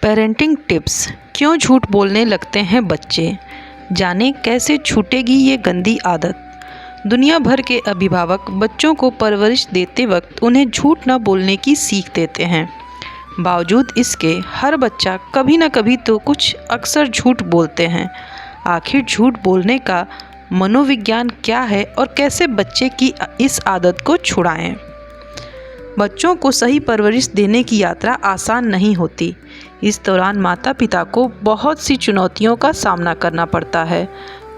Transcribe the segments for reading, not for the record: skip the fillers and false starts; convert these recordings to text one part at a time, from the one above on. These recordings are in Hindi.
Parenting tips. क्यों झूठ बोलने लगते हैं बच्चे, जानें कैसे छूटेगी ये गंदी आदत। दुनिया भर के अभिभावक बच्चों को परवरिश देते वक्त उन्हें झूठ न बोलने की सीख देते हैं। बावजूद इसके हर बच्चा कभी न कभी तो कुछ अक्सर झूठ बोलते हैं। आखिर झूठ बोलने का मनोविज्ञान क्या है और कैसे बच्चे की इस आदत को छुड़ाएं। बच्चों को सही परवरिश देने की यात्रा आसान नहीं होती। इस दौरान माता पिता को बहुत सी चुनौतियों का सामना करना पड़ता है।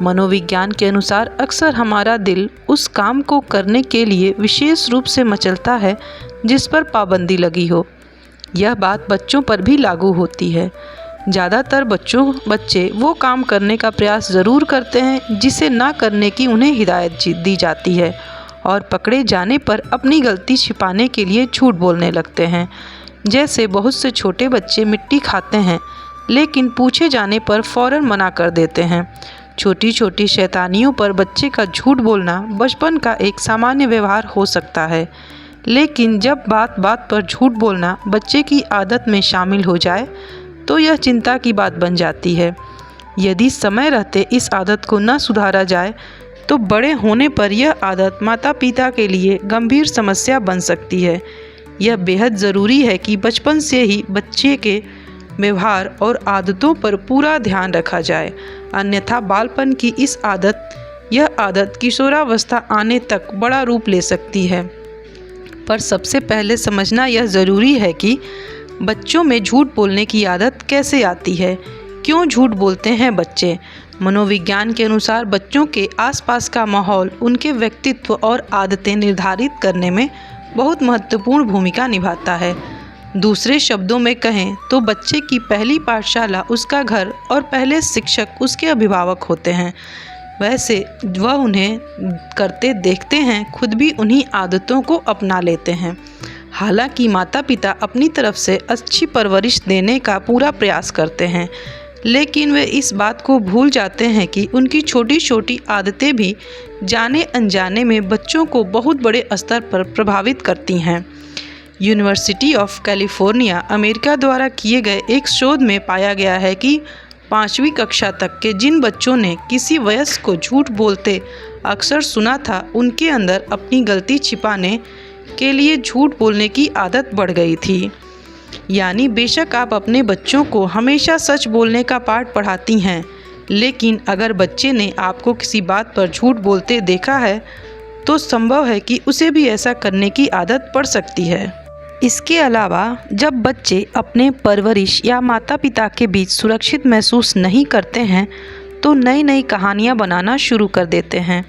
मनोविज्ञान के अनुसार अक्सर हमारा दिल उस काम को करने के लिए विशेष रूप से मचलता है जिस पर पाबंदी लगी हो। यह बात बच्चों पर भी लागू होती है। ज़्यादातर बच्चे वो काम करने का प्रयास ज़रूर करते हैं जिसे ना करने की उन्हें हिदायत दी जाती है, और पकड़े जाने पर अपनी गलती छिपाने के लिए झूठ बोलने लगते हैं। जैसे बहुत से छोटे बच्चे मिट्टी खाते हैं लेकिन पूछे जाने पर फ़ौरन मना कर देते हैं। छोटी छोटी शैतानियों पर बच्चे का झूठ बोलना बचपन का एक सामान्य व्यवहार हो सकता है, लेकिन जब बात बात पर झूठ बोलना बच्चे की आदत में शामिल हो जाए तो यह चिंता की बात बन जाती है। यदि समय रहते इस आदत को न सुधारा जाए तो बड़े होने पर यह आदत माता पिता के लिए गंभीर समस्या बन सकती है। यह बेहद ज़रूरी है कि बचपन से ही बच्चे के व्यवहार और आदतों पर पूरा ध्यान रखा जाए, अन्यथा बालपन की यह आदत किशोरावस्था आने तक बड़ा रूप ले सकती है। पर सबसे पहले समझना यह ज़रूरी है कि बच्चों में झूठ बोलने की आदत कैसे आती है। क्यों झूठ बोलते हैं बच्चे। मनोविज्ञान के अनुसार बच्चों के आसपास का माहौल उनके व्यक्तित्व और आदतें निर्धारित करने में बहुत महत्वपूर्ण भूमिका निभाता है। दूसरे शब्दों में कहें तो बच्चे की पहली पाठशाला उसका घर और पहले शिक्षक उसके अभिभावक होते हैं। वैसे वह उन्हें करते देखते हैं, खुद भी उन्हीं आदतों को अपना लेते हैं। हालांकि माता पिता अपनी तरफ से अच्छी परवरिश देने का पूरा प्रयास करते हैं, लेकिन वे इस बात को भूल जाते हैं कि उनकी छोटी छोटी आदतें भी जाने अनजाने में बच्चों को बहुत बड़े स्तर पर प्रभावित करती हैं। यूनिवर्सिटी ऑफ कैलिफोर्निया अमेरिका द्वारा किए गए एक शोध में पाया गया है कि 5वीं कक्षा तक के जिन बच्चों ने किसी वयस्क को झूठ बोलते अक्सर सुना था, उनके अंदर अपनी गलती छिपाने के लिए झूठ बोलने की आदत बढ़ गई थी। यानी बेशक आप अपने बच्चों को हमेशा सच बोलने का पाठ पढ़ाती हैं, लेकिन अगर बच्चे ने आपको किसी बात पर झूठ बोलते देखा है तो संभव है कि उसे भी ऐसा करने की आदत पड़ सकती है। इसके अलावा जब बच्चे अपने परवरिश या माता पिता के बीच सुरक्षित महसूस नहीं करते हैं तो नई नई कहानियाँ बनाना शुरू कर देते हैं।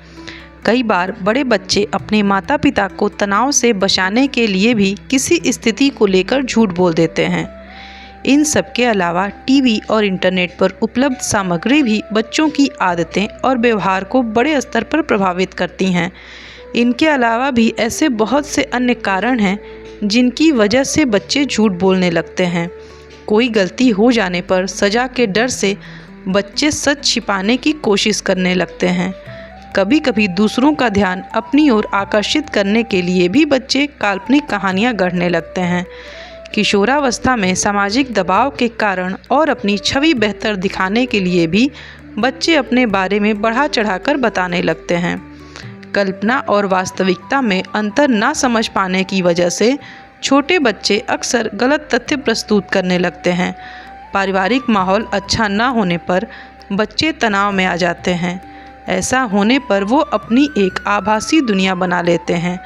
कई बार बड़े बच्चे अपने माता पिता को तनाव से बचाने के लिए भी किसी स्थिति को लेकर झूठ बोल देते हैं। इन सब के अलावा टीवी और इंटरनेट पर उपलब्ध सामग्री भी बच्चों की आदतें और व्यवहार को बड़े स्तर पर प्रभावित करती हैं। इनके अलावा भी ऐसे बहुत से अन्य कारण हैं जिनकी वजह से बच्चे झूठ बोलने लगते हैं। कोई गलती हो जाने पर सज़ा के डर से बच्चे सच छिपाने की कोशिश करने लगते हैं। कभी कभी दूसरों का ध्यान अपनी ओर आकर्षित करने के लिए भी बच्चे काल्पनिक कहानियाँ गढ़ने लगते हैं। किशोरावस्था में सामाजिक दबाव के कारण और अपनी छवि बेहतर दिखाने के लिए भी बच्चे अपने बारे में बढ़ा चढ़ाकर बताने लगते हैं। कल्पना और वास्तविकता में अंतर ना समझ पाने की वजह से छोटे बच्चे अक्सर गलत तथ्य प्रस्तुत करने लगते हैं। पारिवारिक माहौल अच्छा ना होने पर बच्चे तनाव में आ जाते हैं। ऐसा होने पर वो अपनी एक आभासी दुनिया बना लेते हैं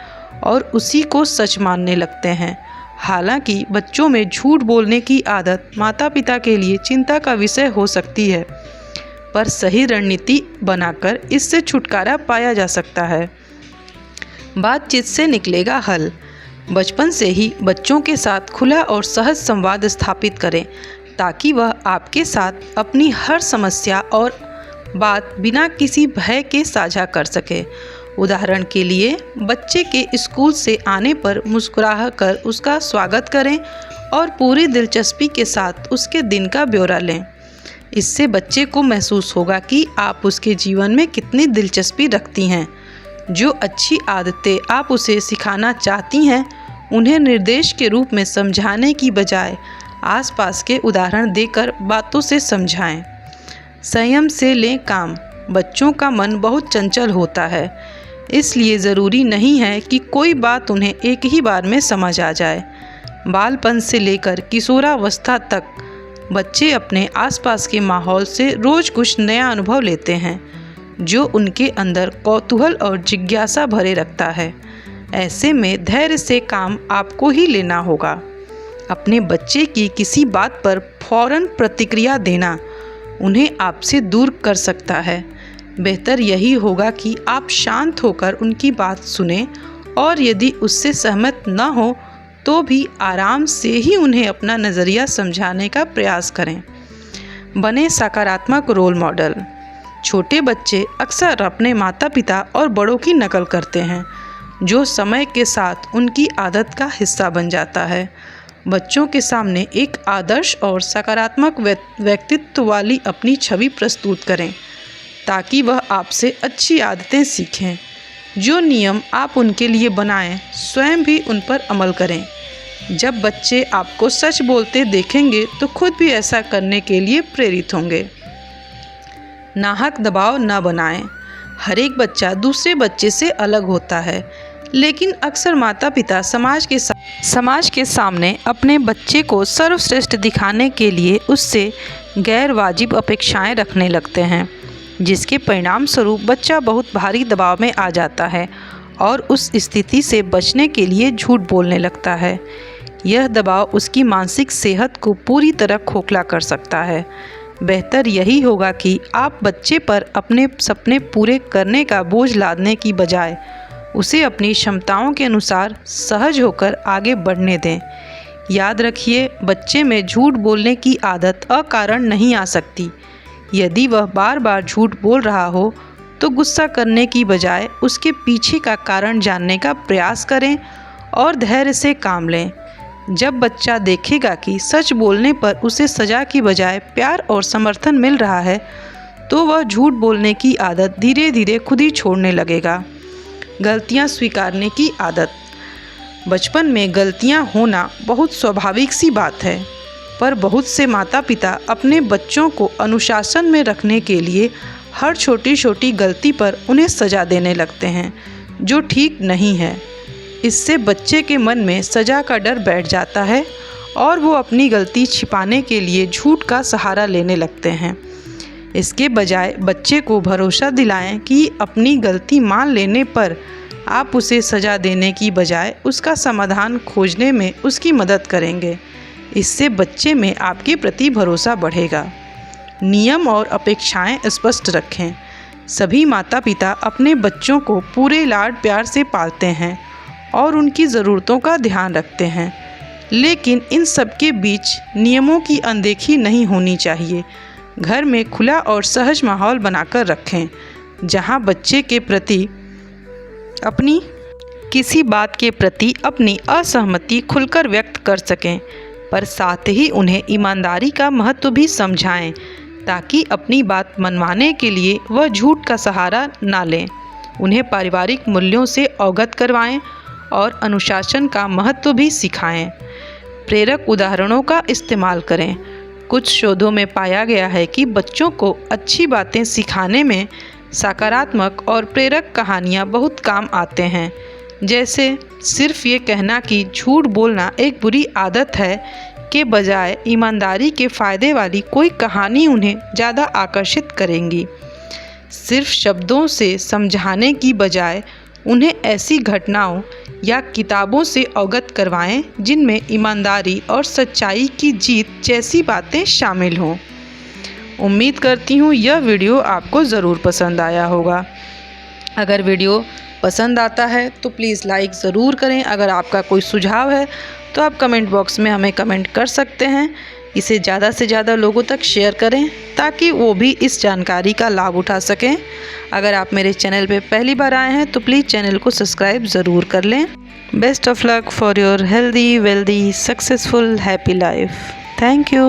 और उसी को सच मानने लगते हैं। हालांकि बच्चों में झूठ बोलने की आदत माता पिता के लिए चिंता का विषय हो सकती है, पर सही रणनीति बनाकर इससे छुटकारा पाया जा सकता है। बातचीत से निकलेगा हल। बचपन से ही बच्चों के साथ खुला और सहज संवाद स्थापित करें ताकि वह आपके साथ अपनी हर समस्या और बात बिना किसी भय के साझा कर सके। उदाहरण के लिए बच्चे के स्कूल से आने पर मुस्कुरा कर उसका स्वागत करें और पूरी दिलचस्पी के साथ उसके दिन का ब्यौरा लें। इससे बच्चे को महसूस होगा कि आप उसके जीवन में कितनी दिलचस्पी रखती हैं। जो अच्छी आदतें आप उसे सिखाना चाहती हैं उन्हें निर्देश के रूप में समझाने की बजाय आसपास के उदाहरण देकर बातों से समझाएं। संयम से लें काम। बच्चों का मन बहुत चंचल होता है, इसलिए ज़रूरी नहीं है कि कोई बात उन्हें एक ही बार में समझ आ जाए। बालपन से लेकर किशोरावस्था तक बच्चे अपने आसपास के माहौल से रोज़ कुछ नया अनुभव लेते हैं, जो उनके अंदर कौतूहल और जिज्ञासा भरे रखता है। ऐसे में धैर्य से काम आपको ही लेना होगा। अपने बच्चे की किसी बात पर फौरन प्रतिक्रिया देना उन्हें आपसे दूर कर सकता है। बेहतर यही होगा कि आप शांत होकर उनकी बात सुनें और यदि उससे सहमत न हो तो भी आराम से ही उन्हें अपना नज़रिया समझाने का प्रयास करें। बने सकारात्मक रोल मॉडल। छोटे बच्चे अक्सर अपने माता पिता और बड़ों की नकल करते हैं, जो समय के साथ उनकी आदत का हिस्सा बन जाता है। बच्चों के सामने एक आदर्श और सकारात्मक व्यक्तित्व वाली अपनी छवि प्रस्तुत करें, ताकि वह आपसे अच्छी आदतें सीखें। जो नियम आप उनके लिए बनाएं, स्वयं भी उन पर अमल करें। जब बच्चे आपको सच बोलते देखेंगे तो खुद भी ऐसा करने के लिए प्रेरित होंगे। नाहक दबाव न बनाएं। हर एक बच्चा दूसरे बच्चे से अलग होता है, लेकिन अक्सर माता पिता समाज के सामने अपने बच्चे को सर्वश्रेष्ठ दिखाने के लिए उससे गैर वाजिब अपेक्षाएं रखने लगते हैं, जिसके परिणाम स्वरूप बच्चा बहुत भारी दबाव में आ जाता है और उस स्थिति से बचने के लिए झूठ बोलने लगता है। यह दबाव उसकी मानसिक सेहत को पूरी तरह खोखला कर सकता है। बेहतर यही होगा कि आप बच्चे पर अपने सपने पूरे करने का बोझ लादने की बजाय उसे अपनी क्षमताओं के अनुसार सहज होकर आगे बढ़ने दें। याद रखिए, बच्चे में झूठ बोलने की आदत अकारण नहीं आ सकती। यदि वह बार बार झूठ बोल रहा हो तो गुस्सा करने की बजाय उसके पीछे का कारण जानने का प्रयास करें और धैर्य से काम लें। जब बच्चा देखेगा कि सच बोलने पर उसे सज़ा की बजाय प्यार और समर्थन मिल रहा है, तो वह झूठ बोलने की आदत धीरे धीरे खुद ही छोड़ने लगेगा। गलतियां स्वीकारने की आदत। बचपन में गलतियां होना बहुत स्वाभाविक सी बात है, पर बहुत से माता पिता अपने बच्चों को अनुशासन में रखने के लिए हर छोटी छोटी गलती पर उन्हें सज़ा देने लगते हैं, जो ठीक नहीं है। इससे बच्चे के मन में सज़ा का डर बैठ जाता है और वो अपनी गलती छिपाने के लिए झूठ का सहारा लेने लगते हैं। इसके बजाय बच्चे को भरोसा दिलाएं कि अपनी गलती मान लेने पर आप उसे सज़ा देने की बजाय उसका समाधान खोजने में उसकी मदद करेंगे। इससे बच्चे में आपके प्रति भरोसा बढ़ेगा। नियम और अपेक्षाएं स्पष्ट रखें। सभी माता पिता अपने बच्चों को पूरे लाड प्यार से पालते हैं और उनकी ज़रूरतों का ध्यान रखते हैं, लेकिन इन सब के बीच नियमों की अनदेखी नहीं होनी चाहिए। घर में खुला और सहज माहौल बनाकर रखें, जहां बच्चे के प्रति अपनी किसी बात के प्रति अपनी असहमति खुलकर व्यक्त कर सकें, पर साथ ही उन्हें ईमानदारी का महत्व भी समझाएं, ताकि अपनी बात मनवाने के लिए वह झूठ का सहारा ना लें। उन्हें पारिवारिक मूल्यों से अवगत करवाएं और अनुशासन का महत्व भी सिखाएं। प्रेरक उदाहरणों का इस्तेमाल करें। कुछ शोधों में पाया गया है कि बच्चों को अच्छी बातें सिखाने में सकारात्मक और प्रेरक कहानियाँ बहुत काम आते हैं। जैसे सिर्फ ये कहना कि झूठ बोलना एक बुरी आदत है के बजाय ईमानदारी के फ़ायदे वाली कोई कहानी उन्हें ज़्यादा आकर्षित करेंगी। सिर्फ शब्दों से समझाने की बजाय उन्हें ऐसी घटनाओं या किताबों से अवगत करवाएं जिनमें ईमानदारी और सच्चाई की जीत जैसी बातें शामिल हों। उम्मीद करती हूँ यह वीडियो आपको ज़रूर पसंद आया होगा। अगर वीडियो पसंद आता है तो प्लीज़ लाइक ज़रूर करें। अगर आपका कोई सुझाव है तो आप कमेंट बॉक्स में हमें कमेंट कर सकते हैं। इसे ज़्यादा से ज़्यादा लोगों तक शेयर करें ताकि वो भी इस जानकारी का लाभ उठा सकें। अगर आप मेरे चैनल पे पहली बार आए हैं तो प्लीज़ चैनल को सब्सक्राइब ज़रूर कर लें। Best of luck for your healthy wealthy successful happy life. Thank you.